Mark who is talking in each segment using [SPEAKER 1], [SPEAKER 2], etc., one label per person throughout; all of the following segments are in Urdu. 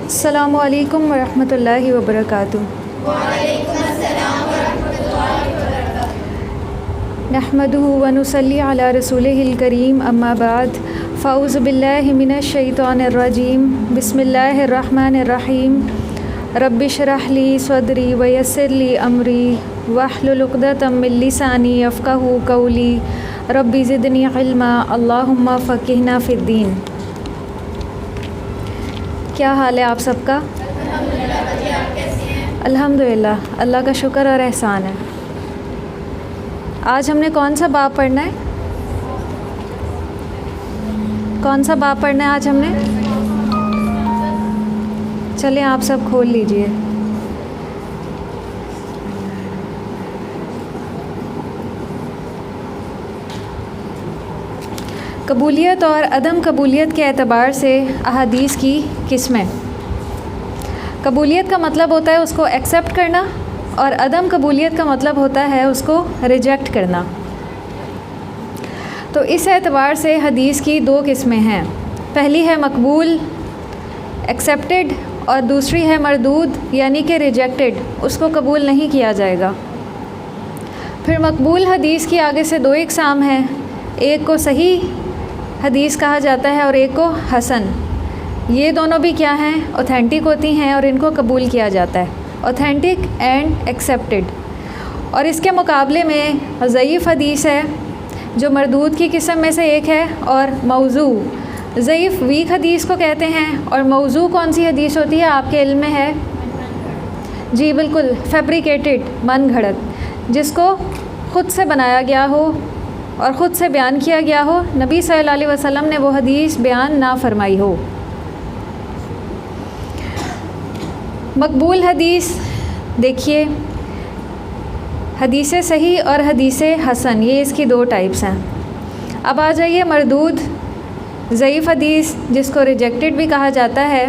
[SPEAKER 1] السلام علیکم ورحمۃ اللہ وبرکاتہ۔
[SPEAKER 2] وعلیکم السلام ورحمۃ اللہ وبرکاتہ۔
[SPEAKER 1] نحمدہ ونصلی علی رسولہ الکریم، اما بعد، فاعوذ باللہ من الشیطان الرجیم، بسم اللہ الرحمن الرحیم۔ رب اشرح لی صدری ویسر لی امری واحلل عقدۃ من لسانی یفقہوا قولی، رب زدنی علما، اللہم فقہنا فی الدین۔ کیا حال ہے آپ سب کا؟
[SPEAKER 2] الحمدللہ، بتائیے آپ کیسی ہیں؟
[SPEAKER 1] الحمدللہ، اللہ کا شکر اور احسان ہے۔ آج ہم نے کون سا باب پڑھنا ہے؟ کون سا باب پڑھنا ہے آج ہم نے؟ چلیں آپ سب کھول لیجئے۔ قبولیت اور عدم قبولیت کے اعتبار سے احادیث کی قسمیں۔ قبولیت کا مطلب ہوتا ہے اس کو ایکسیپٹ کرنا، اور عدم قبولیت کا مطلب ہوتا ہے اس کو ریجیکٹ کرنا۔ تو اس اعتبار سے حدیث کی دو قسمیں ہیں، پہلی ہے مقبول ایکسیپٹڈ، اور دوسری ہے مردود یعنی کہ ریجیکٹڈ، اس کو قبول نہیں کیا جائے گا۔ پھر مقبول حدیث کی آگے سے دو اقسام ہیں، ایک کو صحیح حدیث کہا جاتا ہے اور ایک کو حسن۔ یہ دونوں بھی کیا ہیں؟ اوتھینٹک ہوتی ہیں اور ان کو قبول کیا جاتا ہے، اوتھینٹک اینڈ ایکسیپٹڈ۔ اور اس کے مقابلے میں ضعیف حدیث ہے جو مردود کی قسم میں سے ایک ہے، اور موضوع، ضعیف ویک حدیث کو کہتے ہیں۔ اور موضوع کون سی حدیث ہوتی ہے آپ کے علم میں ہے؟ جی بالکل، فیبریکیٹڈ، من گھڑت، جس کو خود سے بنایا گیا ہو اور خود سے بیان کیا گیا ہو، نبی صلی اللہ علیہ وسلم نے وہ حدیث بیان نہ فرمائی ہو۔ مقبول حدیث دیکھیے، حدیث صحیح اور حدیث حسن، یہ اس کی دو ٹائپس ہیں۔ اب آ جائیے مردود، ضعیف حدیث جس کو ریجیکٹڈ بھی کہا جاتا ہے۔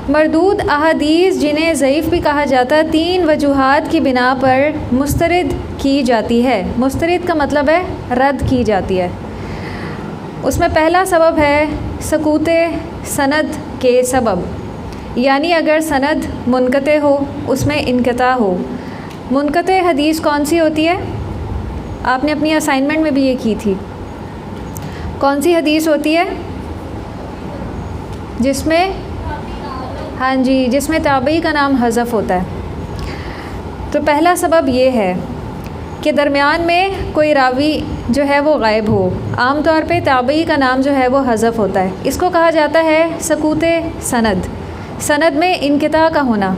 [SPEAKER 1] مردود احادیث جنہیں ضعیف بھی کہا جاتا ہے، تین وجوہات کی بنا پر مسترد کی جاتی ہے۔ مسترد کا مطلب ہے رد کی جاتی ہے۔ اس میں پہلا سبب ہے سقوط سند کے سبب، یعنی اگر سند منقطع ہو، اس میں انقطاع ہو۔ منقطع حدیث کون سی ہوتی ہے؟ آپ نے اپنی اسائنمنٹ میں بھی یہ کی تھی۔ کون سی حدیث ہوتی ہے؟ جس میں جس میں تابعی کا نام حذف ہوتا ہے۔ تو پہلا سبب یہ ہے کہ درمیان میں کوئی راوی جو ہے وہ غائب ہو، عام طور پہ تابعی کا نام جو ہے وہ حذف ہوتا ہے، اس کو کہا جاتا ہے سقوط سند، سند میں انقطاع کا ہونا۔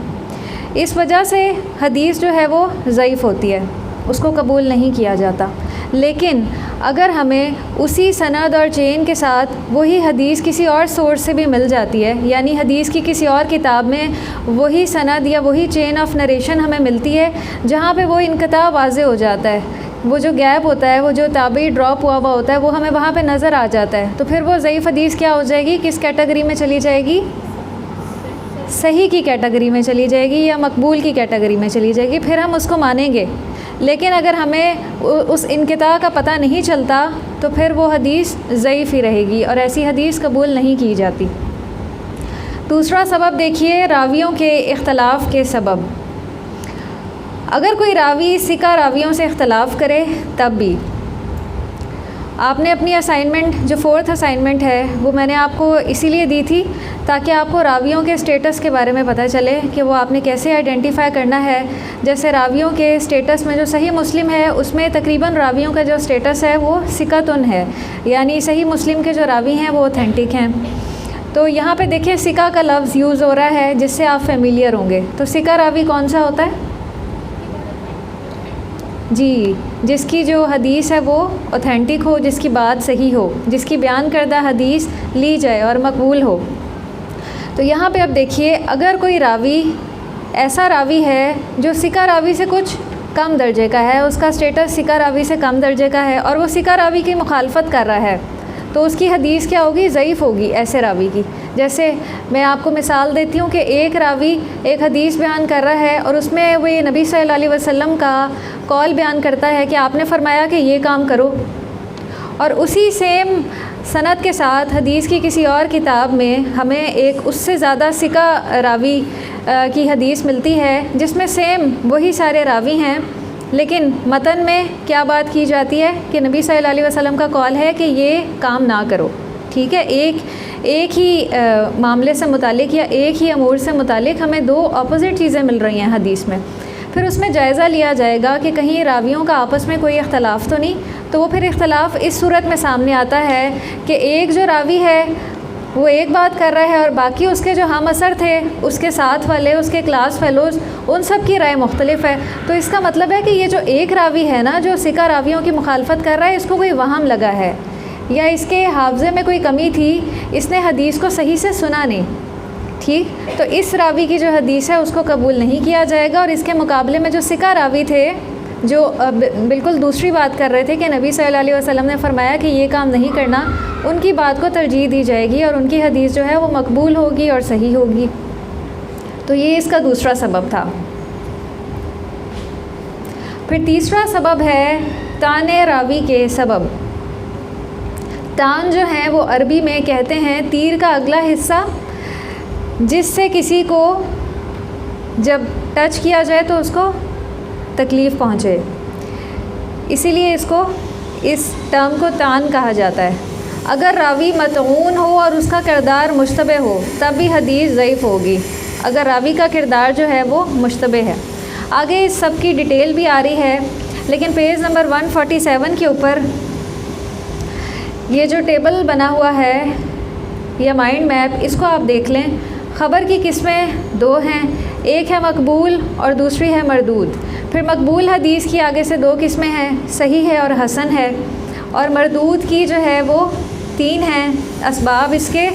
[SPEAKER 1] اس وجہ سے حدیث جو ہے وہ ضعیف ہوتی ہے، اس کو قبول نہیں کیا جاتا۔ لیکن اگر ہمیں اسی سند اور چین کے ساتھ وہی حدیث کسی اور سورس سے بھی مل جاتی ہے، یعنی حدیث کی کسی اور کتاب میں وہی سند یا وہی چین آف نریشن ہمیں ملتی ہے جہاں پہ وہ انقطاع واضح ہو جاتا ہے، وہ جو گیپ ہوتا ہے، وہ جو تابعی ڈراپ ہوا ہوتا ہے، وہ ہمیں وہاں پہ نظر آ جاتا ہے، تو پھر وہ ضعیف حدیث کیا ہو جائے گی؟ کس کیٹیگری میں چلی جائے گی؟ صحیح کی کیٹیگری میں چلی جائے گی یا مقبول کی کیٹیگری میں چلی جائے گی، پھر ہم اس کو مانیں گے۔ لیکن اگر ہمیں اس انقطاع کا پتہ نہیں چلتا تو پھر وہ حدیث ضعیف ہی رہے گی، اور ایسی حدیث قبول نہیں کی جاتی۔ دوسرا سبب دیکھیے، راویوں کے اختلاف کے سبب۔ اگر کوئی راوی ثقہ راویوں سے اختلاف کرے تب بھی، آپ نے اپنی اسائنمنٹ جو 4th اسائنمنٹ ہے وہ میں نے آپ کو اسی لیے دی تھی تاکہ آپ کو راویوں کے سٹیٹس کے بارے میں پتہ چلے کہ وہ آپ نے کیسے آئیڈینٹیفائی کرنا ہے۔ جیسے راویوں کے سٹیٹس میں جو صحیح مسلم ہے، اس میں تقریباً راویوں کا جو سٹیٹس ہے وہ ثقۃن ہے، یعنی صحیح مسلم کے جو راوی ہیں وہ اوتھینٹک ہیں۔ تو یہاں پہ دیکھیں ثقہ کا لفظ یوز ہو رہا ہے جس سے آپ فیملیئر ہوں گے۔ تو ثقہ راوی کون سا ہوتا ہے؟ جی، جس کی جو حدیث ہے وہ اوتھینٹک ہو، جس کی بات صحیح ہو، جس کی بیان کردہ حدیث لی جائے اور مقبول ہو۔ تو یہاں پہ اب دیکھیے، اگر کوئی راوی ایسا راوی ہے جو ثقہ راوی سے کچھ کم درجے کا ہے، اس کا سٹیٹس ثقہ راوی سے کم درجے کا ہے، اور وہ ثقہ راوی کی مخالفت کر رہا ہے، تو اس کی حدیث کیا ہوگی؟ ضعیف ہوگی ایسے راوی کی۔ جیسے میں آپ کو مثال دیتی ہوں کہ ایک راوی ایک حدیث بیان کر رہا ہے اور اس میں وہ نبی صلی اللہ علیہ وسلم کا قول بیان کرتا ہے کہ آپ نے فرمایا کہ یہ کام کرو، اور اسی سیم سند کے ساتھ حدیث کی کسی اور کتاب میں ہمیں ایک اس سے زیادہ ثقہ راوی کی حدیث ملتی ہے جس میں سیم وہی سارے راوی ہیں، لیکن متن میں کیا بات کی جاتی ہے کہ نبی صلی اللہ علیہ وسلم کا قول ہے کہ یہ کام نہ کرو، ٹھیک ہے، ایک ہی معاملے سے متعلق یا ایک ہی امور سے متعلق ہمیں دو اپوزٹ چیزیں مل رہی ہیں حدیث میں۔ پھر اس میں جائزہ لیا جائے گا کہ کہیں راویوں کا آپس میں کوئی اختلاف تو نہیں، تو وہ پھر اختلاف اس صورت میں سامنے آتا ہے کہ ایک جو راوی ہے وہ ایک بات کر رہا ہے اور باقی اس کے جو ہم اثر تھے، اس کے ساتھ والے، اس کے کلاس فیلوز، ان سب کی رائے مختلف ہے۔ تو اس کا مطلب ہے کہ یہ جو ایک راوی ہے نا جو ثقہ راویوں کی مخالفت کر رہا ہے، اس کو کوئی وہم لگا ہے یا اس کے حافظے میں کوئی کمی تھی، اس نے حدیث کو صحیح سے سنا نہیں، ٹھیک، تو اس راوی کی جو حدیث ہے اس کو قبول نہیں کیا جائے گا۔ اور اس کے مقابلے میں جو ثقہ راوی تھے جو بالکل دوسری بات کر رہے تھے کہ نبی صلی اللہ علیہ وسلم نے فرمایا کہ یہ کام نہیں کرنا، ان کی بات کو ترجیح دی جائے گی اور ان کی حدیث جو ہے وہ مقبول ہوگی اور صحیح ہوگی۔ تو یہ اس کا دوسرا سبب تھا۔ پھر تیسرا سبب ہے تان راوی کے سبب۔ تان جو ہے وہ عربی میں کہتے ہیں تیر کا اگلا حصہ جس سے کسی کو جب ٹچ کیا جائے تو اس کو تکلیف پہنچے، اسی لیے اس ٹرم کو تان کہا جاتا ہے۔ اگر راوی مطعون ہو اور اس کا کردار مشتبہ ہو تب بھی حدیث ضعیف ہوگی، اگر راوی کا کردار جو ہے وہ مشتبہ ہے۔ آگے اس سب کی ڈیٹیل بھی آ رہی ہے، لیکن پیج نمبر 147 کے اوپر یہ جو ٹیبل بنا ہوا ہے یا مائنڈ میپ، اس کو آپ دیکھ لیں۔ خبر کی قسمیں دو ہیں، ایک ہے مقبول اور دوسری ہے مردود۔ پھر مقبول حدیث کی آگے سے دو قسمیں ہیں، صحیح ہے اور حسن ہے، اور مردود کی جو ہے وہ تین ہیں اسباب اس کے: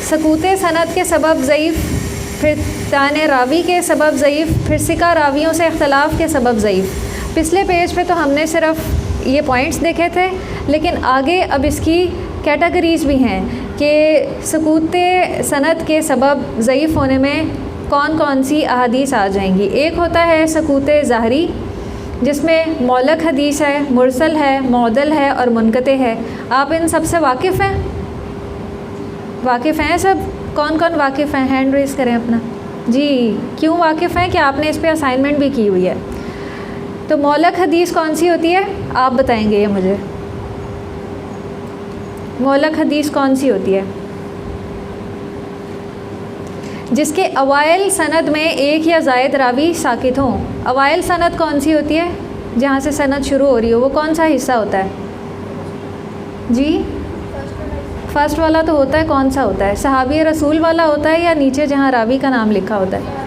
[SPEAKER 1] سکوت سند کے سبب ضعیف، پھر تان راوی کے سبب ضعیف، پھر ثقہ راویوں سے اختلاف کے سبب ضعیف۔ پچھلے پیج پہ تو ہم نے صرف یہ پوائنٹس دیکھے تھے، لیکن آگے اب اس کی کیٹیگریز بھی ہیں کہ سکوت سند کے سبب ضعیف ہونے میں کون کون سی احادیث آ جائیں گی۔ ایک ہوتا ہے سکوت ظاہری جس میں مولک حدیث ہے، مرسل ہے، معدل ہے اور منقطع ہے۔ آپ ان سب سے واقف ہیں؟ واقف ہیں سب؟ کون کون واقف ہیں؟ ہینڈ ریز کریں اپنا۔ جی، کیوں واقف ہیں؟ کہ آپ نے اس پہ اسائنمنٹ بھی کی ہوئی ہے۔ تو مولک حدیث کون سی ہوتی ہے؟ آپ بتائیں گے یہ مجھے، مولک حدیث کون سی ہوتی ہے؟ جس کے اوائل سند میں ایک یا زائد راوی ساکت ہوں۔ اوائل سند کون سی ہوتی ہے؟ جہاں سے سند شروع ہو رہی ہو، وہ کون سا حصہ ہوتا ہے؟ جی، فرسٹ والا تو ہوتا ہے، کون سا ہوتا ہے؟ صحابی رسول والا ہوتا ہے یا نیچے جہاں راوی کا نام لکھا ہوتا ہے؟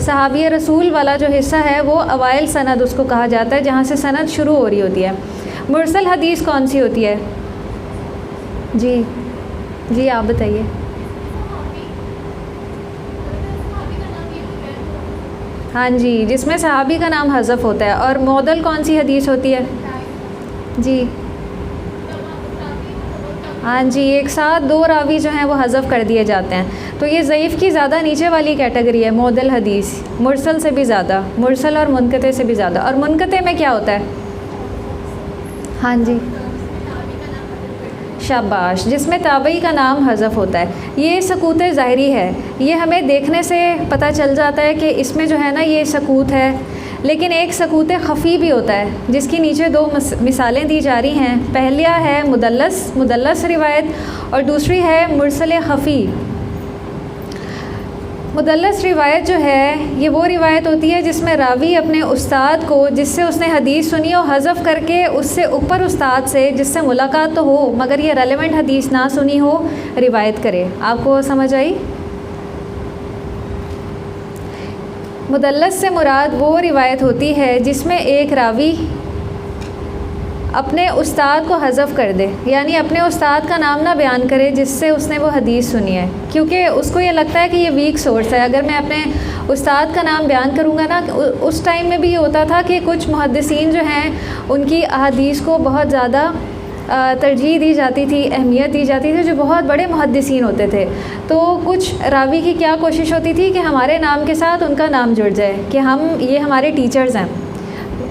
[SPEAKER 1] صحابی رسول والا جو حصہ ہے وہ اوائل سند اس کو کہا جاتا ہے، جہاں سے سند شروع ہو رہی ہوتی ہے۔ مرسل حدیث کون سی ہوتی ہے؟ جی آپ بتائیے۔ ہاں جی، جس میں صحابی کا نام حذف ہوتا ہے۔ اور معدل کون سی حدیث ہوتی ہے؟ جی ہاں جی، ایک ساتھ دو راوی جو ہیں وہ حذف کر دیے جاتے ہیں، تو یہ ضعیف کی زیادہ نیچے والی کیٹیگری ہے معدل حدیث، مرسل سے بھی زیادہ، مرسل اور منقطع سے بھی زیادہ۔ اور منقطع میں کیا ہوتا ہے؟ ہاں جی، شاباش، جس میں تابعی کا نام حذف ہوتا ہے۔ یہ سکوت ظاہری ہے، یہ ہمیں دیکھنے سے پتہ چل جاتا ہے کہ اس میں جو ہے نا یہ سکوت ہے، لیکن ایک سکوت خفی بھی ہوتا ہے جس کی نیچے دو مثالیں دی جا رہی ہیں۔ پہلا ہے مدلس روایت اور دوسری ہے مرسل خفی۔ مدلس روایت جو ہے یہ وہ روایت ہوتی ہے جس میں راوی اپنے استاد کو جس سے اس نے حدیث سنی ہو حذف کر کے اس سے اوپر استاد سے جس سے ملاقات تو ہو مگر یہ ریلیونٹ حدیث نہ سنی ہو روایت کرے۔ آپ کو سمجھ آئی؟ مدلس سے مراد وہ روایت ہوتی ہے جس میں ایک راوی اپنے استاد کو حذف کر دے، یعنی اپنے استاد کا نام نہ بیان کرے جس سے اس نے وہ حدیث سنی ہے، کیونکہ اس کو یہ لگتا ہے کہ یہ ویک سورس ہے۔ اگر میں اپنے استاد کا نام بیان کروں گا نا، اس ٹائم میں بھی یہ ہوتا تھا کہ کچھ محدثین جو ہیں ان کی احادیث کو بہت زیادہ ترجیح دی جاتی تھی، اہمیت دی جاتی تھی، جو بہت بڑے محدثین ہوتے تھے، تو کچھ راوی کی کیا کوشش ہوتی تھی کہ ہمارے نام کے ساتھ ان کا نام جڑ جائے کہ یہ ہمارے ٹیچرز ہیں۔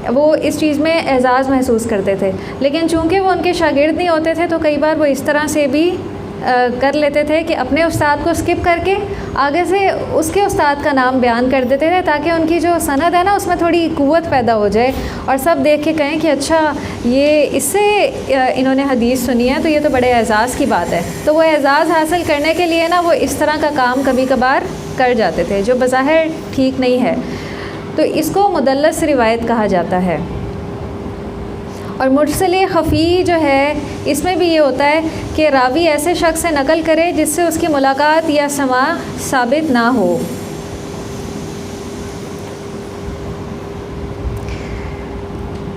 [SPEAKER 1] وہ اس چیز میں اعزاز محسوس کرتے تھے، لیکن چونکہ وہ ان کے شاگرد نہیں ہوتے تھے تو کئی بار وہ اس طرح سے بھی کر لیتے تھے کہ اپنے استاد کو اسکپ کر کے آگے سے اس کے استاد کا نام بیان کر دیتے تھے، تاکہ ان کی جو سند ہے نا اس میں تھوڑی قوت پیدا ہو جائے اور سب دیکھ کے کہیں کہ اچھا یہ اس سے انہوں نے حدیث سنی ہے، تو یہ تو بڑے اعزاز کی بات ہے۔ تو وہ اعزاز حاصل کرنے کے لیے نا وہ اس طرح کا کام کبھی کبھار کر جاتے تھے، جو بظاہر ٹھیک نہیں ہے، تو اس کو مدلس روایت کہا جاتا ہے۔ اور مرسل خفی جو ہے اس میں بھی یہ ہوتا ہے کہ راوی ایسے شخص سے نقل کرے جس سے اس کی ملاقات یا سماع ثابت نہ ہو۔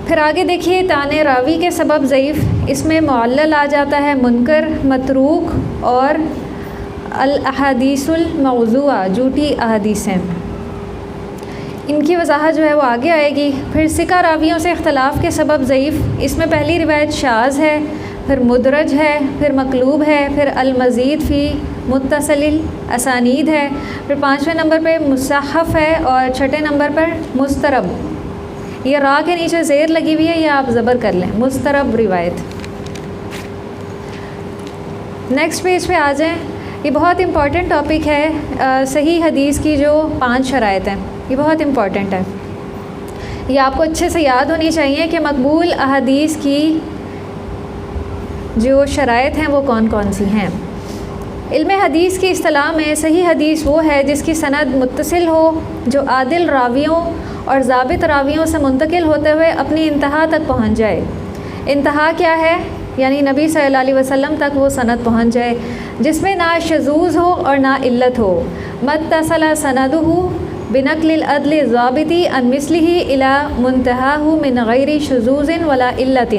[SPEAKER 1] پھر آگے دیکھیے تانے راوی کے سبب ضعیف، اس میں معلل آ جاتا ہے، منکر، متروک اور الاحادیث الموضوعہ، جھوٹی احادیثیں، ان کی وضاحت جو ہے وہ آگے آئے گی۔ پھر ثقہ راویوں سے اختلاف کے سبب ضعیف، اس میں پہلی روایت شاذ ہے، پھر مدرج ہے، پھر مقلوب ہے، پھر المزید فی متصل اسانید ہے، پھر 5ویں نمبر پہ مصحف ہے اور 6ٹھے نمبر پر مضطرب، یہ را کے نیچے زیر لگی ہوئی ہے، یہ آپ زبر کر لیں، مضطرب روایت۔ نیکسٹ پیج پہ آ جائیں، یہ بہت امپورٹنٹ ٹاپک ہے، صحیح حدیث کی جو 5 شرائط ہیں، یہ بہت امپورٹنٹ ہے، یہ آپ کو اچھے سے یاد ہونی چاہیے کہ مقبول احادیث کی جو شرائط ہیں وہ کون کون سی ہیں۔ علم حدیث کی اصطلاح میں صحیح حدیث وہ ہے جس کی سند متصل ہو، جو عادل راویوں اور ضابط راویوں سے منتقل ہوتے ہوئے اپنی انتہا تک پہنچ جائے۔ انتہا کیا ہے؟ یعنی نبی صلی اللہ علیہ وسلم تک وہ سند پہنچ جائے، جس میں نہ شذوذ ہو اور نہ علت ہو۔ متصل سندہ بنقل العدل الضابطی عن مثلہ الی منتہاہ من غیر شذوذ ولا علت۔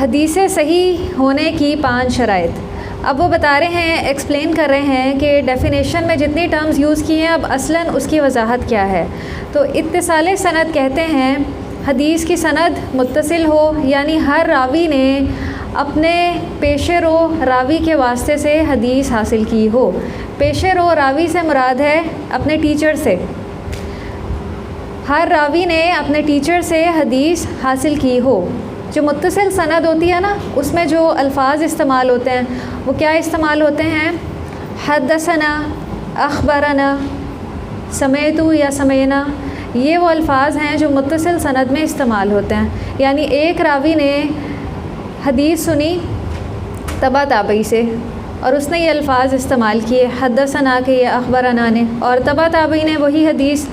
[SPEAKER 1] حدیث صحیح ہونے کی 5 شرائط اب وہ بتا رہے ہیں، ایکسپلین کر رہے ہیں کہ ڈیفینیشن میں جتنی ٹرمز یوز کی ہیں اب اصلاً اس کی وضاحت کیا ہے۔ تو اتصال سند کہتے ہیں حدیث کی سند متصل ہو، یعنی ہر راوی نے اپنے پیش رو راوی کے واسطے سے حدیث حاصل کی ہو۔ پیش رو راوی سے مراد ہے اپنے ٹیچر سے، ہر راوی نے اپنے ٹیچر سے حدیث حاصل کی ہو۔ جو متصل سند ہوتی ہے نا اس میں جو الفاظ استعمال ہوتے ہیں وہ کیا استعمال ہوتے ہیں؟ حدثنا، اخبرنا، سمیتو یا سمینا، یہ وہ الفاظ ہیں جو متصل سند میں استعمال ہوتے ہیں، یعنی ایک راوی نے حدیث سنی تبع تابعی سے اور اس نے یہ الفاظ استعمال کیے حدثنا کے یا اخبرنا نے، اور تبع تابعی نے وہی حدیث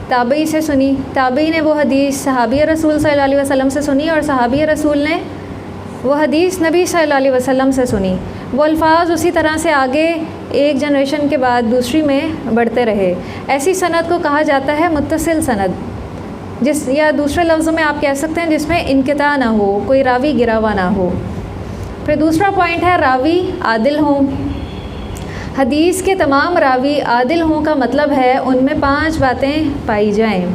[SPEAKER 1] تابعی سے سنی، تابعی نے وہ حدیث صحابی رسول صلی اللہ علیہ وسلم سے سنی اور صحابی رسول نے وہ حدیث نبی صلی اللہ علیہ وسلم سے سنی۔ وہ الفاظ اسی طرح سے آگے ایک جنریشن کے بعد دوسری میں بڑھتے رہے، ایسی سند کو کہا جاتا ہے متصل سند، جس یا دوسرے لفظوں میں آپ کہہ سکتے ہیں جس میں انقطاع نہ ہو، کوئی راوی گرا ہوا نہ ہو۔ پھر دوسرا پوائنٹ ہے راوی عادل ہوں۔ حدیث کے تمام راوی عادل ہوں کا مطلب ہے ان میں 5 باتیں پائی جائیں،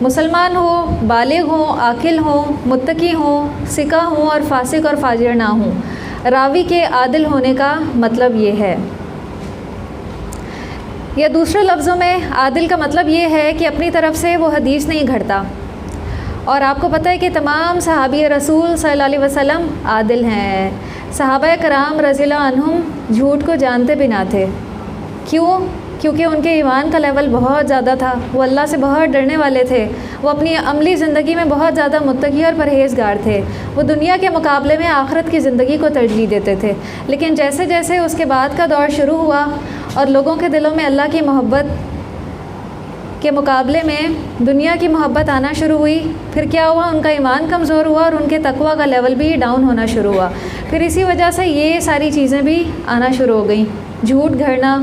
[SPEAKER 1] مسلمان ہو، بالغ ہوں، عاقل ہوں، متقی ہوں، ثقہ ہوں اور فاسق اور فاجر نہ ہوں۔ راوی کے عادل ہونے کا مطلب یہ ہے، یا دوسرے لفظوں میں عادل کا مطلب یہ ہے کہ اپنی طرف سے وہ حدیث نہیں گھڑتا، اور آپ کو پتہ ہے کہ تمام صحابی رسول صلی اللہ علیہ وسلم عادل ہیں۔ صحابہ کرام رضی اللہ عنہم جھوٹ کو جانتے بھی نہ تھے، کیوں؟ کیونکہ ان کے ایمان کا لیول بہت زیادہ تھا، وہ اللہ سے بہت ڈرنے والے تھے، وہ اپنی عملی زندگی میں بہت زیادہ متقی اور پرہیزگار تھے، وہ دنیا کے مقابلے میں آخرت کی زندگی کو ترجیح دیتے تھے۔ لیکن جیسے جیسے اس کے بعد کا دور شروع ہوا اور لوگوں کے دلوں میں اللہ کی محبت کے مقابلے میں دنیا کی محبت آنا شروع ہوئی، پھر کیا ہوا؟ ان کا ایمان کمزور ہوا اور ان کے تقویٰ کا لیول بھی ڈاؤن ہونا شروع ہوا۔ پھر اسی وجہ سے یہ ساری چیزیں بھی آنا شروع ہو گئیں، جھوٹ گھڑنا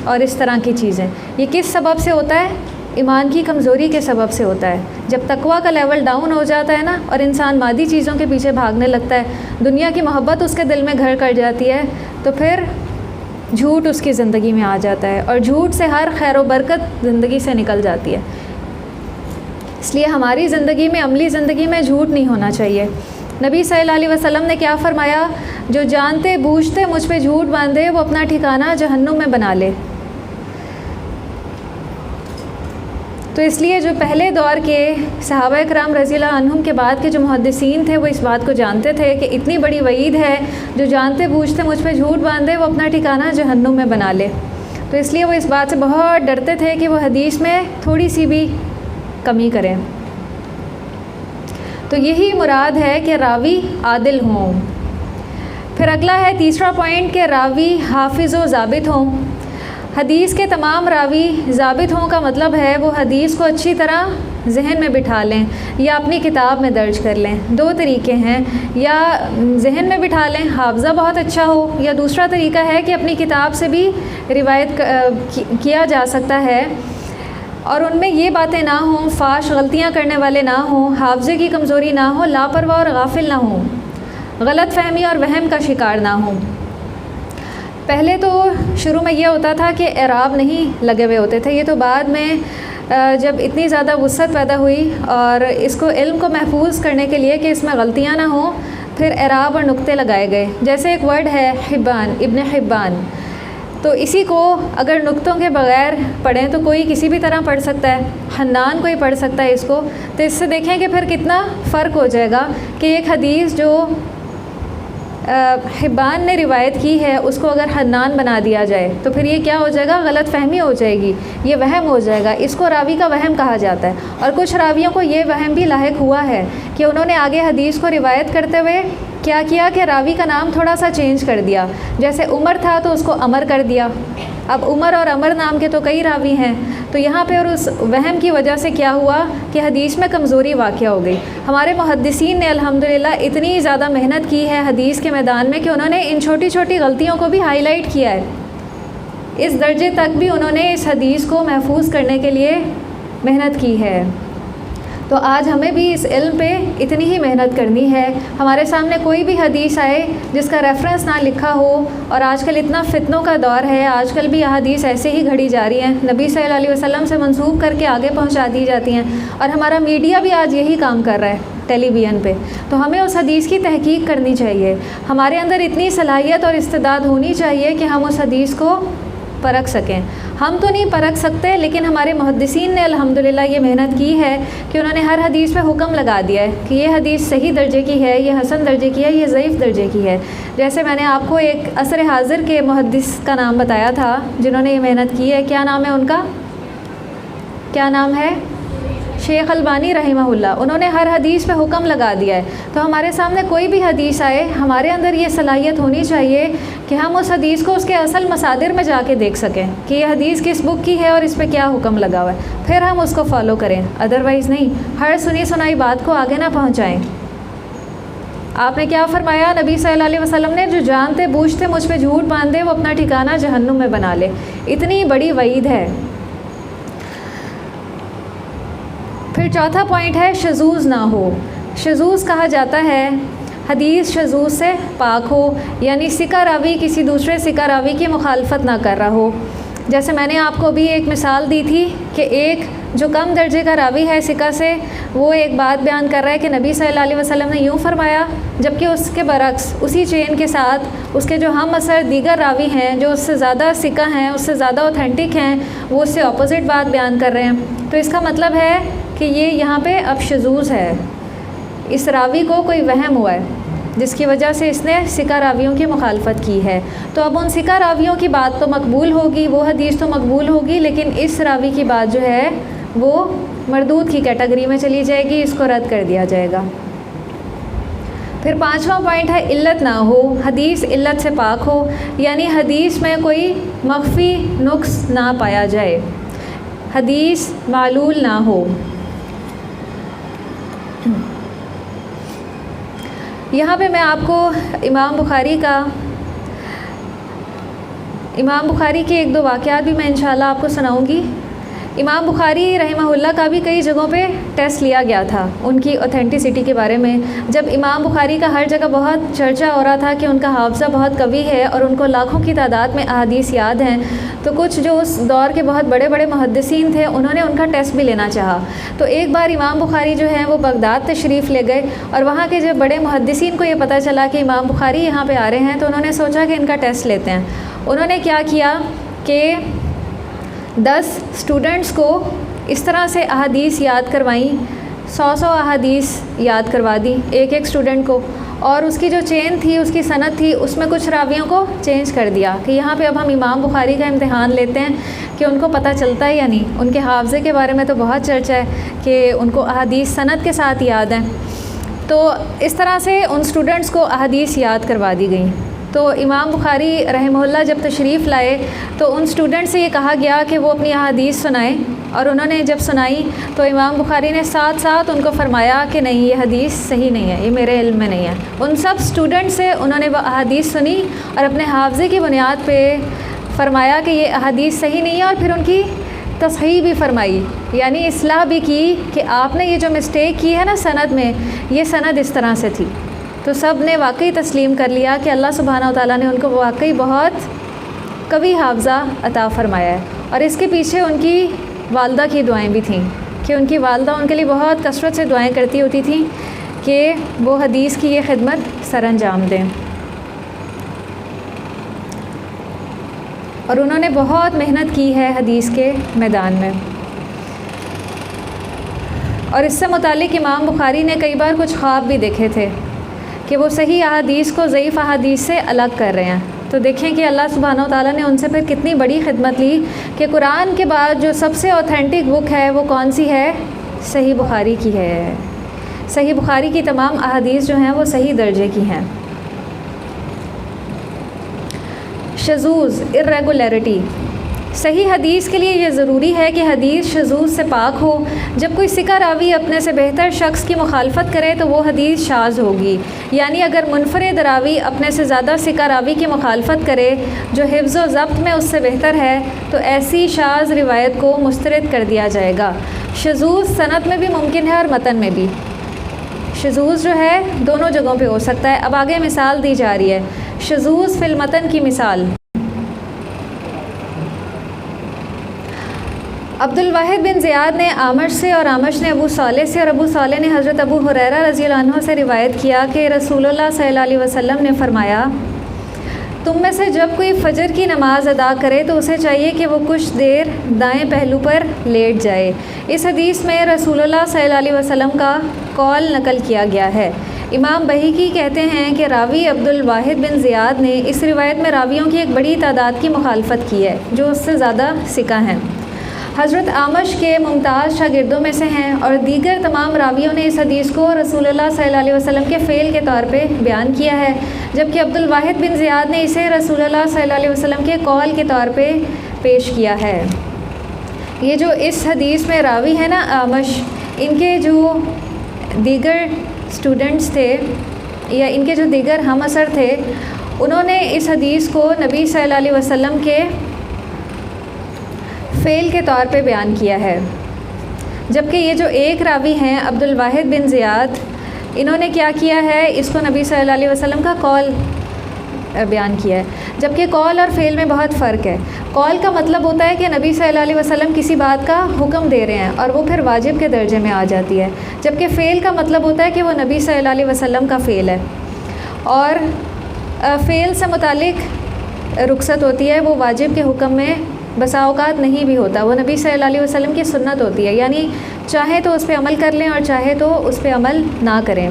[SPEAKER 1] اور اس طرح کی چیزیں۔ یہ کس سبب سے ہوتا ہے؟ ایمان کی کمزوری کے سبب سے ہوتا ہے۔ جب تقویٰ کا لیول ڈاؤن ہو جاتا ہے نا اور انسان مادی چیزوں کے پیچھے بھاگنے لگتا ہے، دنیا کی محبت اس کے دل میں گھر کر جاتی ہے، تو پھر جھوٹ اس کی زندگی میں آ جاتا ہے اور جھوٹ سے ہر خیر و برکت زندگی سے نکل جاتی ہے۔ اس لیے ہماری زندگی میں، عملی زندگی میں جھوٹ نہیں ہونا چاہیے۔ نبی صلی اللہ علیہ وسلم نے کیا فرمایا؟ جو جانتے بوجھتے مجھ پہ جھوٹ باندھے وہ اپنا ٹھکانہ جہنم میں بنا لے۔ تو اس لیے جو پہلے دور کے صحابہ کرام رضی اللہ عنہم کے بعد کے جو محدثین تھے وہ اس بات کو جانتے تھے کہ اتنی بڑی وعید ہے، جو جانتے بوجھتے مجھ پہ جھوٹ باندھے وہ اپنا ٹھکانہ جہنم میں بنا لے. تو اس لیے وہ اس بات سے بہت ڈرتے تھے کہ وہ حدیث میں تھوڑی سی بھی کمی کریں. تو یہی مراد ہے کہ راوی عادل ہوں. پھر اگلا ہے تیسرا پوائنٹ کہ راوی حافظ و ضابط ہوں. حدیث کے تمام راوی ضابط ہوں کا مطلب ہے وہ حدیث کو اچھی طرح ذہن میں بٹھا لیں یا اپنی کتاب میں درج کر لیں. دو طریقے ہیں، یا ذہن میں بٹھا لیں، حافظہ بہت اچھا ہو، یا دوسرا طریقہ ہے کہ اپنی کتاب سے بھی روایت کیا جا سکتا ہے اور ان میں یہ باتیں نہ ہوں، فاش غلطیاں کرنے والے نہ ہوں، حافظے کی کمزوری نہ ہو، لاپرواہ اور غافل نہ ہوں، غلط فہمی اور وہم کا شکار نہ ہوں. پہلے تو شروع میں یہ ہوتا تھا کہ اعراب نہیں لگے ہوئے ہوتے تھے، یہ تو بعد میں جب اتنی زیادہ وسعت پیدا ہوئی اور اس کو علم کو محفوظ کرنے کے لیے کہ اس میں غلطیاں نہ ہوں، پھر اعراب اور نقطے لگائے گئے. جیسے ایک ورڈ ہے حبان، ابن حبان، تو اسی کو اگر نقطوں کے بغیر پڑھیں تو کوئی کسی بھی طرح پڑھ سکتا ہے، حنان کوئی پڑھ سکتا ہے اس کو. تو اس سے دیکھیں کہ پھر کتنا فرق ہو جائے گا کہ ایک حدیث جو حبان نے روایت کی ہے اس کو اگر حنان بنا دیا جائے تو پھر یہ کیا ہو جائے گا، غلط فہمی ہو جائے گی، یہ وہم ہو جائے گا. اس کو راوی کا وہم کہا جاتا ہے. اور کچھ راویوں کو یہ وہم بھی لاحق ہوا ہے کہ انہوں نے آگے حدیث کو روایت کرتے ہوئے کیا کیا کہ راوی کا نام تھوڑا سا چینج کر دیا. جیسے عمر تھا تو اس کو عمر کر دیا. اب عمر اور عمر نام کے تو کئی راوی ہیں، تو یہاں پہ اور اس وہم کی وجہ سے کیا ہوا کہ حدیث میں کمزوری واقع ہو گئی. ہمارے محدثین نے الحمدللہ اتنی زیادہ محنت کی ہے حدیث کے میدان میں کہ انہوں نے ان چھوٹی چھوٹی غلطیوں کو بھی ہائی لائٹ کیا ہے. اس درجے تک بھی انہوں نے اس حدیث کو محفوظ کرنے کے لیے محنت کی ہے. تو آج ہمیں بھی اس علم پہ اتنی ہی محنت کرنی ہے. ہمارے سامنے کوئی بھی حدیث آئے جس کا ریفرنس نہ لکھا ہو، اور آج کل اتنا فتنوں کا دور ہے، آج کل بھی احادیث ایسے ہی گھڑی جا رہی ہیں، نبی صلی اللہ علیہ وسلم سے منسوب کر کے آگے پہنچا دی جاتی ہیں، اور ہمارا میڈیا بھی آج یہی کام کر رہا ہے ٹیلی ویژن پہ. تو ہمیں اس حدیث کی تحقیق کرنی چاہیے. ہمارے اندر اتنی صلاحیت اور استعداد ہونی چاہیے کہ ہم اس حدیث کو پرکھ سکیں. ہم تو نہیں پرکھ سکتے، لیکن ہمارے محدثین نے الحمدللہ یہ محنت کی ہے کہ انہوں نے ہر حدیث پہ حکم لگا دیا ہے کہ یہ حدیث صحیح درجے کی ہے، یہ حسن درجے کی ہے، یہ ضعیف درجے کی ہے. جیسے میں نے آپ کو ایک عصر حاضر کے محدث کا نام بتایا تھا جنہوں نے یہ محنت کی ہے. کیا نام ہے ان کا؟ کیا نام ہے؟ شیخ البانی رحمہ اللہ. انہوں نے ہر حدیث پہ حکم لگا دیا ہے. تو ہمارے سامنے کوئی بھی حدیث آئے، ہمارے اندر یہ صلاحیت ہونی چاہیے کہ ہم اس حدیث کو اس کے اصل مصادر میں جا کے دیکھ سکیں کہ یہ حدیث کس بک کی ہے اور اس پہ کیا حکم لگا ہوا ہے، پھر ہم اس کو فالو کریں. ادروائز نہیں، ہر سنی سنائی بات کو آگے نہ پہنچائیں. آپ نے کیا فرمایا؟ نبی صلی اللہ علیہ وسلم نے جو جانتے بوجھتے مجھ پہ جھوٹ باندھے وہ اپنا ٹھکانہ جہنم میں بنا لے. اتنی بڑی وعید ہے. پھر چوتھا پوائنٹ ہے شذوذ نہ ہو. شذوذ کہا جاتا ہے حدیث شذوذ سے پاک ہو، یعنی ثقہ راوی کسی دوسرے ثقہ راوی کی مخالفت نہ کر رہا ہو. جیسے میں نے آپ کو بھی ایک مثال دی تھی کہ ایک جو کم درجے کا راوی ہے ثقہ سے، وہ ایک بات بیان کر رہا ہے کہ نبی صلی اللہ علیہ وسلم نے یوں فرمایا، جبکہ اس کے برعکس اسی چین کے ساتھ اس کے جو ہم اثر دیگر راوی ہیں جو اس سے زیادہ ثقہ ہیں، اس سے زیادہ اوتھینٹک ہیں، وہ اس سے اپوزٹ بات بیان کر رہے ہیں. تو اس کا مطلب ہے کہ یہ یہاں پہ اب شذوذ ہے. اس راوی کو کوئی وہم ہوا ہے جس کی وجہ سے اس نے ثقہ راویوں کی مخالفت کی ہے. تو اب ان ثقہ راویوں کی بات تو مقبول ہوگی، وہ حدیث تو مقبول ہوگی، لیکن اس راوی کی بات جو ہے وہ مردود کی کیٹیگری میں چلی جائے گی، اس کو رد کر دیا جائے گا. پھر پانچواں پوائنٹ ہے علت نہ ہو. حدیث علت سے پاک ہو، یعنی حدیث میں کوئی مخفی نقص نہ پایا جائے، حدیث معلول نہ ہو. یہاں پہ میں آپ کو امام بخاری کے ایک دو واقعات بھی میں انشاءاللہ آپ کو سناؤں گی. امام بخاری رحمہ اللہ کا بھی کئی جگہوں پہ ٹیسٹ لیا گیا تھا ان کی اوتھینٹسٹی کے بارے میں. جب امام بخاری کا ہر جگہ بہت چرچا ہو رہا تھا کہ ان کا حافظہ بہت قوی ہے اور ان کو لاکھوں کی تعداد میں احادیث یاد ہیں، تو کچھ جو اس دور کے بہت بڑے بڑے محدثین تھے انہوں نے ان کا ٹیسٹ بھی لینا چاہا. تو ایک بار امام بخاری جو ہیں وہ بغداد تشریف لے گئے، اور وہاں کے جب بڑے محدثین کو یہ پتہ چلا کہ امام بخاری یہاں پہ آ رہے ہیں تو انہوں نے سوچا کہ ان کا ٹیسٹ لیتے ہیں. انہوں نے کیا کیا کہ 10 اسٹوڈنٹس کو اس طرح سے احادیث یاد کروائیں، 100 احادیث یاد کروا دی ایک اسٹوڈنٹ کو، اور اس کی جو چین تھی، اس کی سند تھی، اس میں کچھ راویوں کو چینج کر دیا کہ یہاں پہ اب ہم امام بخاری کا امتحان لیتے ہیں کہ ان کو پتہ چلتا ہے یا نہیں۔ ان کے حافظے کے بارے میں تو بہت چرچا ہے کہ ان کو احادیث سند کے ساتھ یاد ہیں۔ تو اس طرح سے ان اسٹوڈنٹس کو احادیث یاد کروا دی گئیں۔ تو امام بخاری رحمہ اللہ جب تشریف لائے تو ان اسٹوڈنٹ سے یہ کہا گیا کہ وہ اپنی احادیث سنائیں، اور انہوں نے جب سنائی تو امام بخاری نے ساتھ ساتھ ان کو فرمایا کہ نہیں، یہ حدیث صحیح نہیں ہے، یہ میرے علم میں نہیں ہے۔ ان سب اسٹوڈنٹ سے انہوں نے وہ احادیث سنی اور اپنے حافظے کی بنیاد پہ فرمایا کہ یہ احادیث صحیح نہیں ہے، اور پھر ان کی تصحیح بھی فرمائی، یعنی اصلاح بھی کی کہ آپ نے یہ جو مسٹیک کی ہے نا سند میں، یہ سند اس طرح سے تھی۔ تو سب نے واقعی تسلیم کر لیا کہ اللہ سبحانہ و تعالیٰ نے ان کو واقعی بہت قوی حافظہ عطا فرمایا ہے، اور اس کے پیچھے ان کی والدہ کی دعائیں بھی تھیں کہ ان کی والدہ ان کے لیے بہت کثرت سے دعائیں کرتی ہوتی تھیں کہ وہ حدیث کی یہ خدمت سر انجام دیں، اور انہوں نے بہت محنت کی ہے حدیث کے میدان میں۔ اور اس سے متعلق امام بخاری نے کئی بار کچھ خواب بھی دیکھے تھے کہ وہ صحیح احادیث کو ضعیف احادیث سے الگ کر رہے ہیں۔ تو دیکھیں کہ اللہ سبحانہ و تعالیٰ نے ان سے پھر کتنی بڑی خدمت لی کہ قرآن کے بعد جو سب سے اوتھینٹک بک ہے وہ کون سی ہے؟ صحیح بخاری کی ہے۔ صحیح بخاری کی تمام احادیث جو ہیں وہ صحیح درجے کی ہیں۔ شذوذ، irregularity، صحیح حدیث کے لیے یہ ضروری ہے کہ حدیث شذوذ سے پاک ہو۔ جب کوئی ثقہ راوی اپنے سے بہتر شخص کی مخالفت کرے تو وہ حدیث شاذ ہوگی، یعنی اگر منفرد راوی اپنے سے زیادہ ثقہ راوی کی مخالفت کرے جو حفظ و ضبط میں اس سے بہتر ہے تو ایسی شاذ روایت کو مسترد کر دیا جائے گا۔ شذوذ سند میں بھی ممکن ہے اور متن میں بھی۔ شذوذ جو ہے دونوں جگہوں پہ ہو سکتا ہے۔ اب آگے مثال دی جا رہی ہے شذوذ فی المتن کی مثال۔ عبد الواحد بن زیاد نے آمش سے، اور آمش نے ابو صالح سے، اور ابو صالح نے حضرت ابو ہریرہ رضی اللہ عنہ سے روایت کیا کہ رسول اللہ صلی اللہ علیہ وسلم نے فرمایا، تم میں سے جب کوئی فجر کی نماز ادا کرے تو اسے چاہیے کہ وہ کچھ دیر دائیں پہلو پر لیٹ جائے۔ اس حدیث میں رسول اللہ صلی اللہ علیہ وسلم کا قول نقل کیا گیا ہے۔ امام بہیقی کہتے ہیں کہ راوی عبد الواحد بن زیاد نے اس روایت میں راویوں کی ایک بڑی تعداد کی مخالفت کی ہے جو اس سے زیادہ ثقہ ہیں۔ حضرت آمش کے ممتاز شاگردوں میں سے ہیں، اور دیگر تمام راویوں نے اس حدیث کو رسول اللہ صلی اللہ علیہ وسلم کے فعل کے طور پہ بیان کیا ہے، جبکہ عبد الواحد بن زیاد نے اسے رسول اللہ صلی اللہ علیہ وسلم کے قول کے طور پہ پیش کیا ہے۔ یہ جو اس حدیث میں راوی ہے نا آمش، ان کے جو دیگر اسٹوڈنٹس تھے یا ان کے جو دیگر ہم اثر تھے، انہوں نے اس حدیث کو نبی صلی اللہ علیہ وسلم کے فعل کے طور پہ بیان کیا ہے، جبکہ یہ جو ایک راوی ہیں عبد الواحد بن زیاد، انہوں نے کیا کیا ہے، اس کو نبی صلی اللہ علیہ وسلم کا قول بیان کیا ہے، جبکہ قول اور فعل میں بہت فرق ہے۔ قول کا مطلب ہوتا ہے کہ نبی صلی اللہ علیہ وسلم کسی بات کا حکم دے رہے ہیں اور وہ پھر واجب کے درجے میں آ جاتی ہے، جبکہ فعل کا مطلب ہوتا ہے کہ وہ نبی صلی اللہ علیہ وسلم کا فعل ہے، اور فعل سے متعلق رخصت ہوتی ہے، وہ واجب کے حکم میں بسا اوقات نہیں بھی ہوتا، وہ نبی صلی اللہ علیہ وسلم کی سنت ہوتی ہے، یعنی چاہے تو اس پہ عمل کر لیں اور چاہے تو اس پہ عمل نہ کریں۔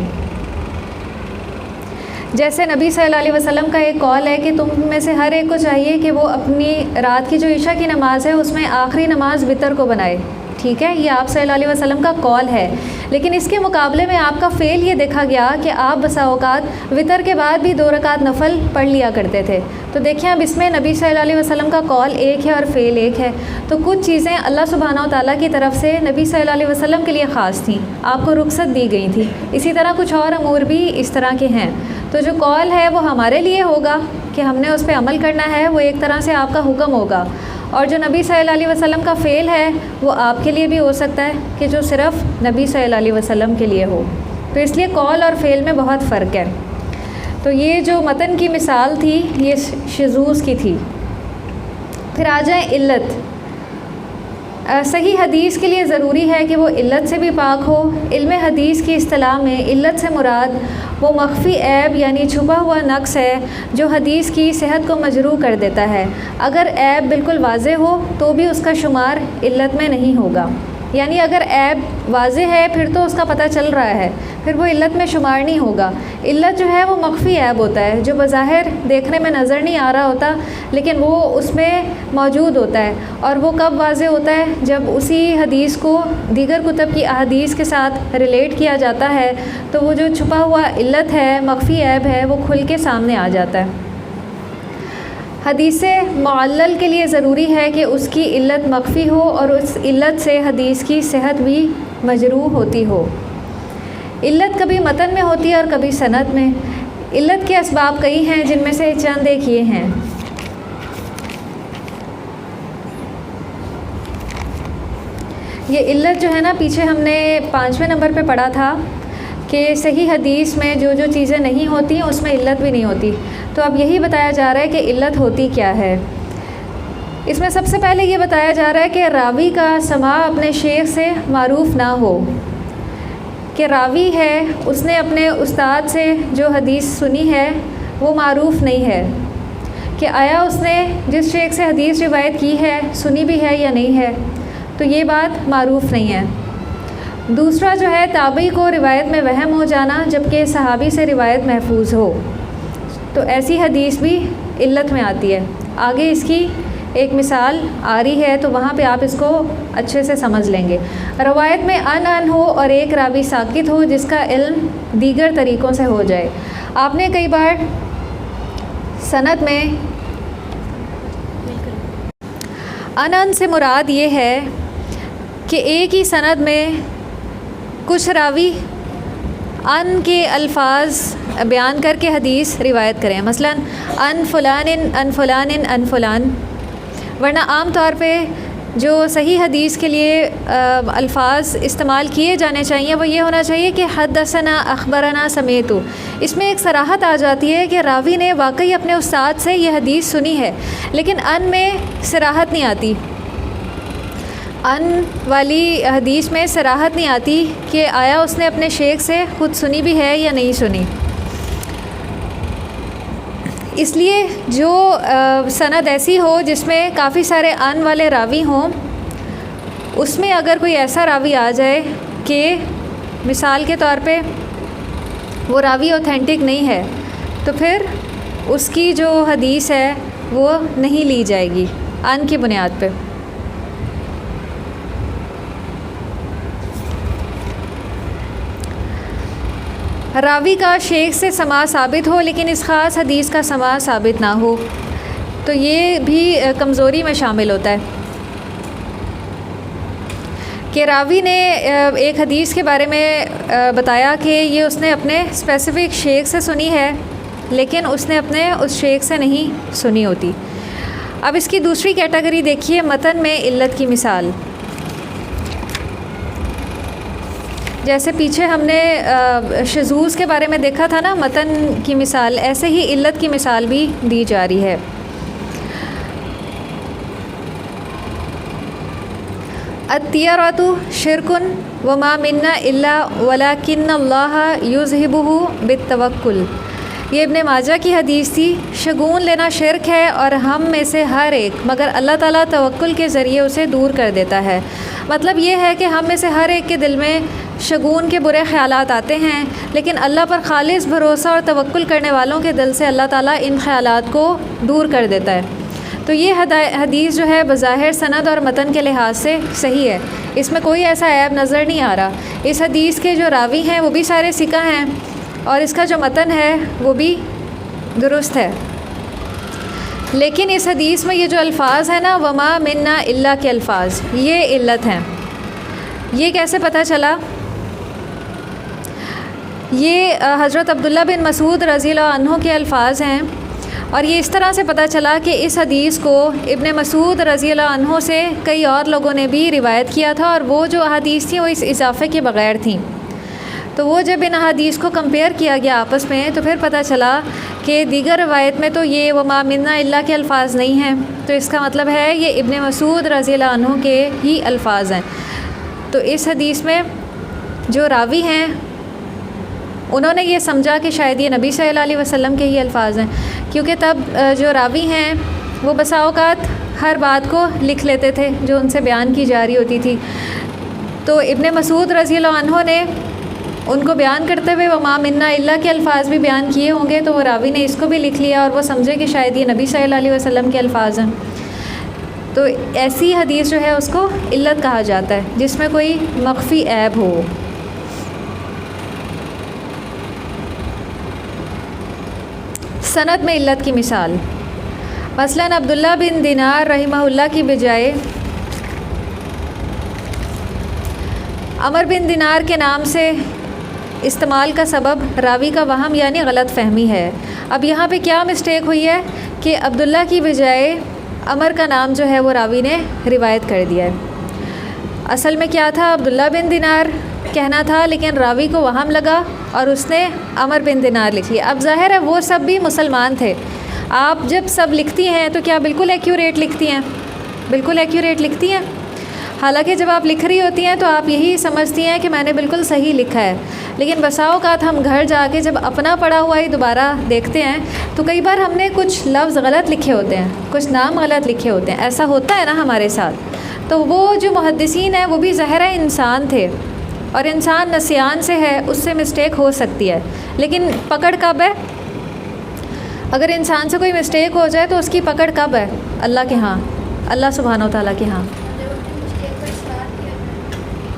[SPEAKER 1] جیسے نبی صلی اللہ علیہ وسلم کا ایک قول ہے کہ تم میں سے ہر ایک کو چاہیے کہ وہ اپنی رات کی جو عشاء کی نماز ہے اس میں آخری نماز وتر کو بنائے، ٹھیک ہے، یہ آپ صلی اللہ علیہ وسلم کا قول ہے، لیکن اس کے مقابلے میں آپ کا فعل یہ دیکھا گیا کہ آپ بسا اوقات وتر کے بعد بھی 2 رکعت نفل پڑھ لیا کرتے تھے۔ تو دیکھیں اب اس میں نبی صلی اللہ علیہ وسلم کا قول ایک ہے اور فعل ایک ہے، تو کچھ چیزیں اللہ سبحانہ و تعالیٰ کی طرف سے نبی صلی اللہ علیہ وسلم کے لیے خاص تھیں، آپ کو رخصت دی گئی تھی، اسی طرح کچھ اور امور بھی اس طرح کے ہیں۔ تو جو قول ہے وہ ہمارے لیے ہوگا کہ ہم نے اس پہ عمل کرنا ہے، وہ ایک طرح سے آپ کا حکم ہوگا، اور جو نبی صلی اللہ علیہ وسلم کا فعل ہے وہ آپ کے لیے بھی ہو سکتا ہے کہ جو صرف نبی صلی اللہ علیہ وسلم کے لیے ہو، تو اس لیے قول اور فعل میں بہت فرق ہے۔ تو یہ جو متن کی مثال تھی یہ شذوذ کی تھی۔ پھر آ جائیں علت۔ صحیح حدیث کے لیے ضروری ہے کہ وہ علت سے بھی پاک ہو۔ علم حدیث کی اصطلاح میں علت سے مراد وہ مخفی عیب یعنی چھپا ہوا نقص ہے جو حدیث کی صحت کو مجروح کر دیتا ہے۔ اگر عیب بالکل واضح ہو تو بھی اس کا شمار علت میں نہیں ہوگا۔ یعنی اگر عیب واضح ہے پھر تو اس کا پتہ چل رہا ہے، پھر وہ علت میں شمار نہیں ہوگا۔ علت جو ہے وہ مخفی عیب ہوتا ہے، جو بظاہر دیکھنے میں نظر نہیں آ رہا ہوتا لیکن وہ اس میں موجود ہوتا ہے، اور وہ کب واضح ہوتا ہے؟ جب اسی حدیث کو دیگر کتب کی احادیث کے ساتھ ریلیٹ کیا جاتا ہے تو وہ جو چھپا ہوا علت ہے، مخفی عیب ہے، وہ کھل کے سامنے آ جاتا ہے۔ حدیث معلل کے لیے ضروری ہے کہ اس کی علت مخفی ہو اور اس علت سے حدیث کی صحت بھی مجروح ہوتی ہو۔ علت کبھی متن میں ہوتی ہے اور کبھی سند میں۔ علت کے اسباب کئی ہیں، جن میں سے چند ایک یہ ہیں۔ یہ علت جو ہے نا، پیچھے ہم نے 5ویں نمبر پہ پڑھا تھا کہ صحیح حدیث میں جو جو چیزیں نہیں ہوتی ہیں اس میں علت بھی نہیں ہوتی، تو اب یہی بتایا جا رہا ہے کہ علت ہوتی کیا ہے۔ اس میں سب سے پہلے یہ بتایا جا رہا ہے کہ راوی کا سماع اپنے شیخ سے معروف نہ ہو، کہ راوی ہے اس نے اپنے استاد سے جو حدیث سنی ہے وہ معروف نہیں ہے، کہ آیا اس نے جس شیخ سے حدیث روایت کی ہے سنی بھی ہے یا نہیں ہے، تو یہ بات معروف نہیں ہے۔ دوسرا جو ہے تابعی کو روایت میں وہم ہو جانا جبکہ صحابی سے روایت محفوظ ہو، تو ایسی حدیث بھی علت میں آتی ہے۔ آگے اس کی ایک مثال آ رہی ہے تو وہاں پہ آپ اس کو اچھے سے سمجھ لیں گے۔ روایت میں ان ہو اور ایک راوی ساکت ہو جس کا علم دیگر طریقوں سے ہو جائے۔ آپ نے کئی بار سند میں ان سے مراد یہ ہے کہ ایک ہی سند میں کچھ راوی ان کے الفاظ بیان کر کے حدیث روایت کریں، مثلا ان فلان ان فلان ان فلان، ورنہ عام طور پہ جو صحیح حدیث کے لیے الفاظ استعمال کیے جانے چاہیے وہ یہ ہونا چاہیے کہ حدثنا اخبرنا سمیت۔ اس میں ایک صراحت آ جاتی ہے کہ راوی نے واقعی اپنے استاد سے یہ حدیث سنی ہے، لیکن ان میں صراحت نہیں آتی، ان والی حدیث میں صراحت نہیں آتی کہ آیا اس نے اپنے شیخ سے خود سنی بھی ہے یا نہیں سنی۔ اس لیے جو سند ایسی ہو جس میں کافی سارے ان والے راوی ہوں، اس میں اگر کوئی ایسا راوی آ جائے کہ مثال کے طور پہ وہ راوی اوتھینٹک نہیں ہے تو پھر اس کی جو حدیث ہے وہ نہیں لی جائے گی ان کی بنیاد پہ۔ راوی کا شیخ سے سماع ثابت ہو لیکن اس خاص حدیث کا سماع ثابت نہ ہو، تو یہ بھی کمزوری میں شامل ہوتا ہے کہ راوی نے ایک حدیث کے بارے میں بتایا کہ یہ اس نے اپنے اسپیسیفک شیخ سے سنی ہے لیکن اس نے اپنے اس شیخ سے نہیں سنی ہوتی۔ اب اس کی دوسری کیٹیگری دیکھیے، متن میں علت کی مثال۔ جیسے پیچھے ہم نے شذوذ کے بارے میں دیکھا تھا نا، متن کی مثال، ایسے ہی علت کی مثال بھی دی جا رہی ہے۔ الطیرۃ شرک وما منا الا ولکن اللہ یذہبہ بالتوکل، یہ ابن ماجہ کی حدیث تھی۔ شگون لینا شرک ہے اور ہم میں سے ہر ایک مگر اللہ تعالیٰ توکل کے ذریعے اسے دور کر دیتا ہے۔ مطلب یہ ہے کہ ہم میں سے ہر ایک کے دل میں شگون کے برے خیالات آتے ہیں، لیکن اللہ پر خالص بھروسہ اور توکل کرنے والوں کے دل سے اللہ تعالیٰ ان خیالات کو دور کر دیتا ہے۔ تو یہ حدیث جو ہے بظاہر سند اور متن کے لحاظ سے صحیح ہے، اس میں کوئی ایسا عیب نظر نہیں آ رہا۔ اس حدیث کے جو راوی ہیں وہ بھی سارے ثقہ ہیں اور اس کا جو متن ہے وہ بھی درست ہے، لیکن اس حدیث میں یہ جو الفاظ ہیں نا، وما منا الا کے الفاظ، یہ علت ہیں۔ یہ کیسے پتہ چلا؟ یہ حضرت عبداللہ بن مسعود رضی اللہ عنہ کے الفاظ ہیں، اور یہ اس طرح سے پتہ چلا کہ اس حدیث کو ابن مسعود رضی اللہ عنہ سے کئی اور لوگوں نے بھی روایت کیا تھا، اور وہ جو احادیث تھیں وہ اس اضافے کے بغیر تھیں۔ تو وہ جب ان احادیث کو کمپیئر کیا گیا آپس میں تو پھر پتہ چلا کہ دیگر روایت میں تو یہ وما منا الا کے الفاظ نہیں ہیں، تو اس کا مطلب ہے یہ ابن مسعود رضی اللہ عنہ کے ہی الفاظ ہیں۔ تو اس حدیث میں جو راوی ہیں انہوں نے یہ سمجھا کہ شاید یہ نبی صلی اللہ علیہ وسلم کے ہی الفاظ ہیں، کیونکہ تب جو راوی ہیں وہ بسا اوقات ہر بات کو لکھ لیتے تھے جو ان سے بیان کی جا رہی ہوتی تھی، تو ابن مسعود رضی اللہ عنہ نے ان کو بیان کرتے ہوئے وما منا الا کے الفاظ بھی بیان کیے ہوں گے، تو وہ راوی نے اس کو بھی لکھ لیا اور وہ سمجھے کہ شاید یہ نبی صلی اللہ علیہ وسلم کے الفاظ ہیں. تو ایسی حدیث جو ہے اس کو علت کہا جاتا ہے جس میں کوئی مخفی عیب ہو. سند میں علت کی مثال، مثلاً عبداللہ بن دینار رحمہ اللہ کی بجائے عمر بن دینار کے نام سے استعمال کا سبب راوی کا وہم یعنی غلط فہمی ہے. اب یہاں پہ کیا مسٹیک ہوئی ہے کہ عبداللہ کی بجائے عمر کا نام جو ہے وہ راوی نے روایت کر دیا ہے. اصل میں کیا تھا، عبداللہ بن دینار کہنا تھا، لیکن راوی کو وہم لگا اور اس نے عمر بن دینار لکھ لیا. اب ظاہر ہے وہ سب بھی مسلمان تھے. آپ جب سب لکھتی ہیں تو کیا بالکل ایکیوریٹ لکھتی ہیں؟ بالکل ایکیوریٹ لکھتی ہیں. حالانکہ جب آپ لکھ رہی ہوتی ہیں تو آپ یہی سمجھتی ہیں کہ میں نے بالکل صحیح لکھا ہے، لیکن بسا اوقات ہم گھر جا کے جب اپنا پڑھا ہوا ہی دوبارہ دیکھتے ہیں تو کئی بار ہم نے کچھ لفظ غلط لکھے ہوتے ہیں، کچھ نام غلط لکھے ہوتے ہیں. ایسا ہوتا ہے نا ہمارے ساتھ. تو وہ جو محدثین ہیں وہ بھی ظاہر ہے انسان تھے، اور انسان نسیان سے ہے، اس سے مسٹیک ہو سکتی ہے. لیکن پکڑ کب ہے؟ اگر انسان سے کوئی مسٹیک ہو جائے تو اس کی پکڑ کب ہے؟ اللہ کے ہاں، اللہ سبحانہ و تعالیٰ کے ہاں.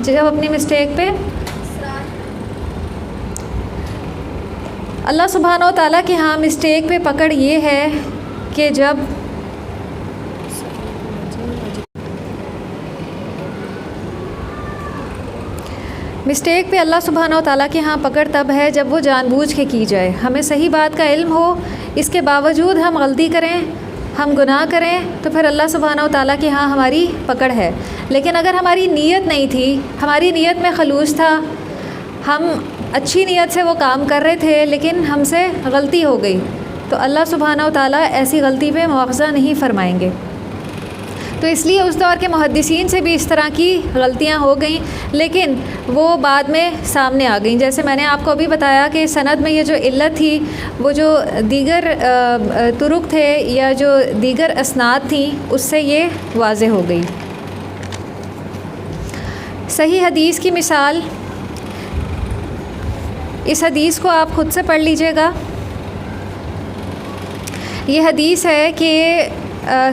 [SPEAKER 1] جب اپنی مسٹیک پہ اللہ سبحانہ و تعالیٰ کے ہاں مسٹیک پہ پکڑ یہ ہے کہ جب مسٹیک پہ اللہ سبحانہ و تعالیٰ کے ہاں پکڑ تب ہے جب وہ جان بوجھ کے کی جائے. ہمیں صحیح بات کا علم ہو، اس کے باوجود ہم غلطی کریں، ہم گناہ کریں، تو پھر اللہ سبحانہ و تعالیٰ کے ہاں ہماری پکڑ ہے. لیکن اگر ہماری نیت نہیں تھی، ہماری نیت میں خلوص تھا، ہم اچھی نیت سے وہ کام کر رہے تھے لیکن ہم سے غلطی ہو گئی، تو اللہ سبحانہ و تعالیٰ ایسی غلطی پہ مواخذہ نہیں فرمائیں گے. تو اس لیے اس دور کے محدثین سے بھی اس طرح کی غلطیاں ہو گئیں، لیکن وہ بعد میں سامنے آ گئیں. جیسے میں نے آپ کو ابھی بتایا کہ سند میں یہ جو علت تھی، وہ جو دیگر طرق تھے یا جو دیگر اسناد تھیں اس سے یہ واضح ہو گئی. صحیح حدیث کی مثال، اس حدیث کو آپ خود سے پڑھ لیجئے گا. یہ حدیث ہے کہ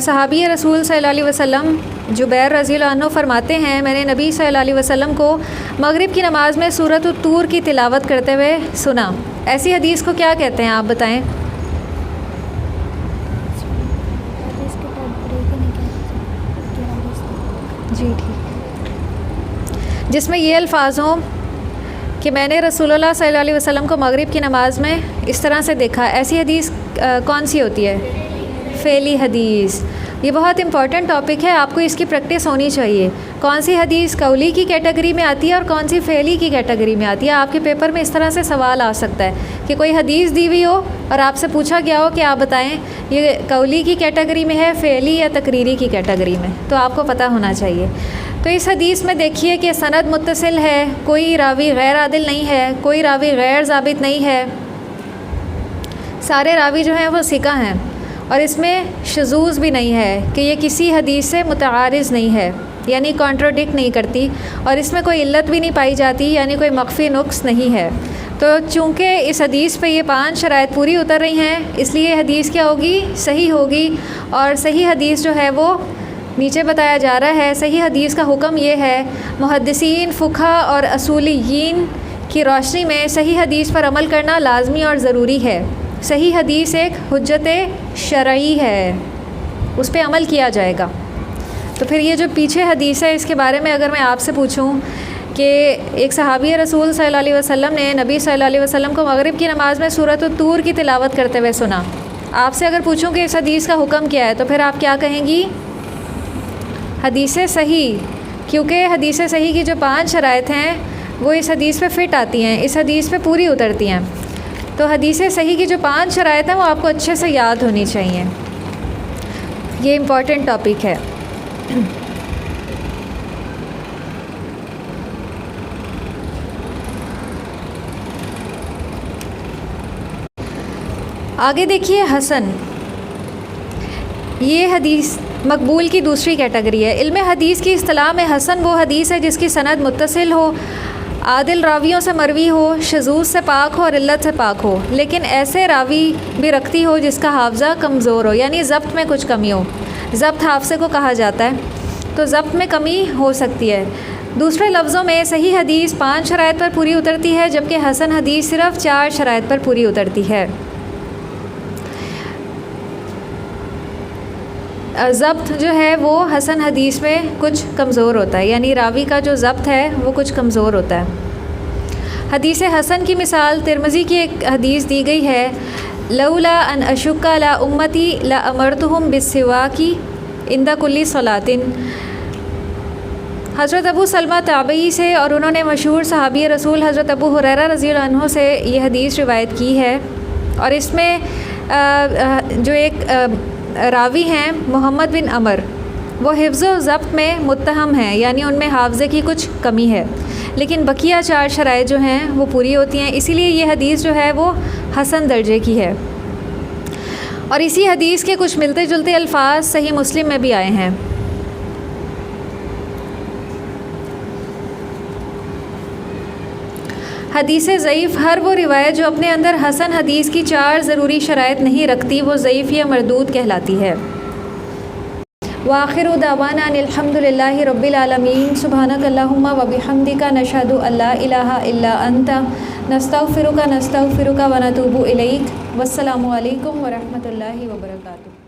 [SPEAKER 1] صحابی رسول صلی اللہ علیہ وسلم جبیر رضی اللہ عنہ فرماتے ہیں، میں نے نبی صلی اللہ علیہ وسلم کو مغرب کی نماز میں سورۃ الطور کی تلاوت کرتے ہوئے سنا. ایسی حدیث کو کیا کہتے ہیں آپ بتائیں؟ جی ٹھیک. جس میں یہ الفاظ ہوں کہ میں نے رسول اللہ صلی اللہ علیہ وسلم کو مغرب کی نماز میں اس طرح سے دیکھا. ایسی حدیث کون سی ہوتی ہے؟ فعلی حدیث. یہ بہت امپورٹنٹ ٹاپک ہے، آپ کو اس کی پریکٹس ہونی چاہیے. کون سی حدیث قولی کی کیٹیگری میں آتی ہے اور کون سی فعلی کی کیٹیگری میں آتی ہے. آپ کے پیپر میں اس طرح سے سوال آ سکتا ہے کہ کوئی حدیث دی ہوئی ہو اور آپ سے پوچھا گیا ہو کہ آپ بتائیں یہ قولی کی کیٹیگری میں ہے، فعلی یا تقریری کی کیٹیگری میں، تو آپ کو پتہ ہونا چاہیے. تو اس حدیث میں دیکھیے کہ سند متصل ہے، کوئی راوی غیر عادل نہیں ہے، کوئی راوی غیر ضابط نہیں ہے، سارے راوی جو ہیں وہ ثقہ ہیں، اور اس میں شذوذ بھی نہیں ہے کہ یہ کسی حدیث سے متعارض نہیں ہے، یعنی کانٹراڈکٹ نہیں کرتی، اور اس میں کوئی علت بھی نہیں پائی جاتی، یعنی کوئی مخفی نقص نہیں ہے. تو چونکہ اس حدیث پہ یہ 5 شرائط پوری اتر رہی ہیں، اس لیے یہ حدیث کیا ہوگی؟ صحیح ہوگی. اور صحیح حدیث جو ہے وہ نیچے بتایا جا رہا ہے. صحیح حدیث کا حکم یہ ہے، محدثین، فقہا اور اصولیین کی روشنی میں صحیح حدیث پر عمل کرنا لازمی اور ضروری ہے. صحیح حدیث ایک حجت شرعی ہے، اس پہ عمل کیا جائے گا. تو پھر یہ جو پیچھے حدیث ہے، اس کے بارے میں اگر میں آپ سے پوچھوں کہ ایک صحابی رسول صلی اللہ علیہ وسلم نے نبی صلی اللہ علیہ وسلم کو مغرب کی نماز میں سورۃ الطور کی تلاوت کرتے ہوئے سنا، آپ سے اگر پوچھوں کہ اس حدیث کا حکم کیا ہے، تو پھر آپ کیا کہیں گی؟ حدیث صحیح، کیونکہ حدیث صحیح کی جو 5 شرائط ہیں وہ اس حدیث پہ فٹ آتی ہیں، اس حدیث پہ پوری اترتی ہیں. تو حدیث صحیح کی جو 5 شرائط ہیں وہ آپ کو اچھے سے یاد ہونی چاہیے. یہ امپورٹنٹ ٹاپک ہے. آگے دیکھیے حسن. یہ حدیث مقبول کی دوسری کیٹیگری ہے۔ علم حدیث کی اصطلاح میں حسن وہ حدیث ہے جس کی سند متصل ہو، عادل راویوں سے مروی ہو، شذوذ سے پاک ہو اور علت سے پاک ہو، لیکن ایسے راوی بھی رکھتی ہو جس کا حافظہ کمزور ہو، یعنی ضبط میں کچھ کمی ہو۔ ضبط حافظے کو کہا جاتا ہے، تو ضبط میں کمی ہو سکتی ہے۔ دوسرے لفظوں میں صحیح حدیث 5 شرائط پر پوری اترتی ہے، جبکہ حسن حدیث صرف 4 شرائط پر پوری اترتی ہے۔ ضبط جو ہے وہ حسن حدیث میں کچھ کمزور ہوتا ہے، یعنی راوی کا جو ضبط ہے وہ کچھ کمزور ہوتا ہے۔ حدیث حسن کی مثال ترمذی کی ایک حدیث دی گئی ہے، لولا ان اشک علی امتی لامرتہم بالسواک عند کل صلاۃ۔ حضرت ابو سلمہ تابعی سے اور انہوں نے مشہور صحابی رسول حضرت ابو ہریرہ رضی اللہ عنہ سے یہ حدیث روایت کی ہے، اور اس میں جو ایک راوی ہیں محمد بن عمر، وہ حفظ و ضبط میں متہم ہیں، یعنی ان میں حافظے کی کچھ کمی ہے، لیکن بقیہ 4 شرائط جو ہیں وہ پوری ہوتی ہیں، اسی لیے یہ حدیث جو ہے وہ حسن درجے کی ہے۔ اور اسی حدیث کے کچھ ملتے جلتے الفاظ صحیح مسلم میں بھی آئے ہیں۔ حدیث ضعیف ہر وہ روایت جو اپنے اندر حسن حدیث کی 4 ضروری شرائط نہیں رکھتی، وہ ضعیف یا مردود کہلاتی ہے۔ وآخر دعوانا ان الحمد للہ رب العالمین، سبحانک اللہم و بحمدک، نشہد ان لا الہ الا انت، نستغفرک ونتوب الیک۔ والسلام علیکم ورحمۃ اللہ وبرکاتہ۔